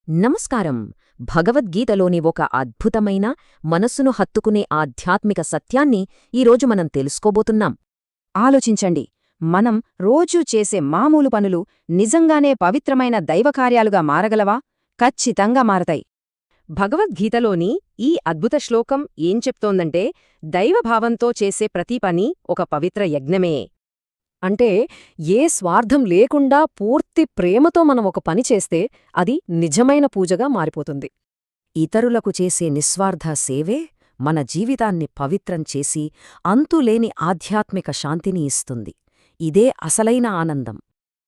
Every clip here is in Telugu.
నమస్కారం. భగవద్గీతలోని ఒక అద్భుతమైన, మనస్సును హత్తుకునే ఆధ్యాత్మిక సత్యాన్ని ఈరోజు మనం తెలుసుకోబోతున్నాం. ఆలోచించండి, మనం రోజూ చేసే మామూలు పనులు నిజంగానే పవిత్రమైన దైవకార్యాలుగా మారగలవా? ఖచ్చితంగా మారతాయి. భగవద్గీతలోని ఈ అద్భుత శ్లోకం ఏం చెప్తోందంటే, దైవభావంతో చేసే ప్రతి పని ఒక పవిత్ర యజ్ఞమే. అంటే ఏ స్వార్థం లేకుండా పూర్తి ప్రేమతో మనం ఒక పని చేస్తే అది నిజమైన పూజగా మారిపోతుంది. ఇతరులకు చేసే నిస్వార్థ సేవే మన జీవితాన్ని పవిత్రం చేసి అంతులేని ఆధ్యాత్మిక శాంతిని ఇస్తుంది. ఇదే అసలైన ఆనందం.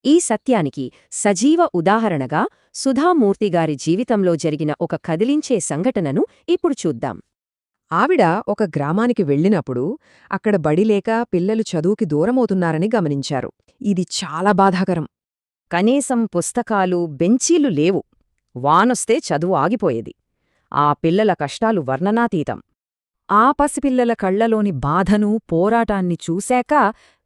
ఈ సత్యానికి సజీవ ఉదాహరణగా సుధామూర్తిగారి జీవితంలో జరిగిన ఒక కదిలించే సంఘటనను ఇప్పుడు చూద్దాం. ఆవిడ ఒక గ్రామానికి వెళ్ళినప్పుడు అక్కడ బడిలేక పిల్లలు చదువుకి దూరమవుతున్నారని గమనించారు. ఇది చాలా బాధాకరం. కనీసం పుస్తకాలు, బెంచీలు లేవు. వానొస్తే చదువు ఆగిపోయేది. ఆ పిల్లల కష్టాలు వర్ణనాతీతం. ఆ పసిపిల్లల కళ్లలోని బాధను, పోరాటాన్ని చూశాక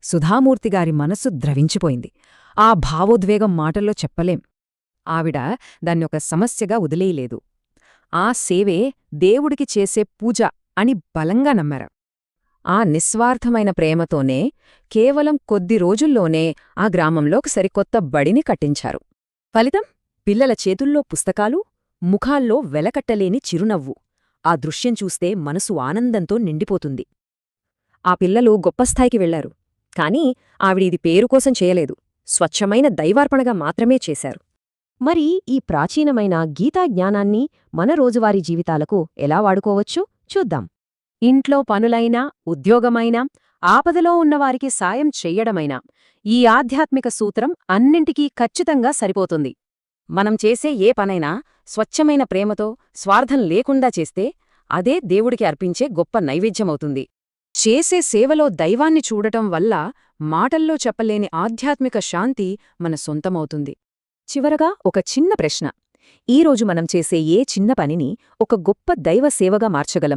సుధామూర్తిగారి మనసు ద్రవించిపోయింది. ఆ భావోద్వేగం మాటల్లో చెప్పలేం. ఆవిడ దాన్నొక సమస్యగా వదిలేయలేదు. ఆ సేవే దేవుడికి చేసే పూజ అని బలంగా నమ్మారు. ఆ నిస్వార్థమైన ప్రేమతోనే కేవలం కొద్ది రోజుల్లోనే ఆ గ్రామంలో సరికొత్త బడిని కట్టించారు. ఫలితం పిల్లల చేతుల్లో పుస్తకాలు, ముఖాల్లో వెలకట్టలేని చిరునవ్వు. ఆ దృశ్యం చూస్తే మనసు ఆనందంతో నిండిపోతుంది. ఆ పిల్లలు గొప్ప స్థాయికి వెళ్లారు. కాని ఆవిడిది పేరుకోసం చేయలేదు, స్వచ్ఛమైన దైవార్పణగా మాత్రమే చేశారు. మరి ఈ ప్రాచీనమైన గీతా జ్ఞానాన్ని మన రోజువారీ జీవితాలకు ఎలా వాడుకోవచ్చో చూద్దాం. ఇంట్లో పనులైనా, ఉద్యోగమైనా, ఆపదలో ఉన్నవారికి సాయం చెయ్యడమైనా ఈ ఆధ్యాత్మిక సూత్రం అన్నింటికీ ఖచ్చితంగా సరిపోతుంది. మనం చేసే ఏ పనైనా స్వచ్ఛమైన ప్రేమతో, స్వార్థం లేకుండా చేస్తే అదే దేవుడికి అర్పించే గొప్ప నైవేద్యమవుతుంది. చేసే సేవలో దైవాన్ని చూడటం వల్ల మాటల్లో చెప్పలేని ఆధ్యాత్మిక శాంతి మన సొంతమవుతుంది. చివరగా ఒక చిన్న ప్రశ్న. ఈరోజు మనం చేసే ఏ చిన్న పనిని ఒక గొప్ప దైవ సేవగా మార్చగలం?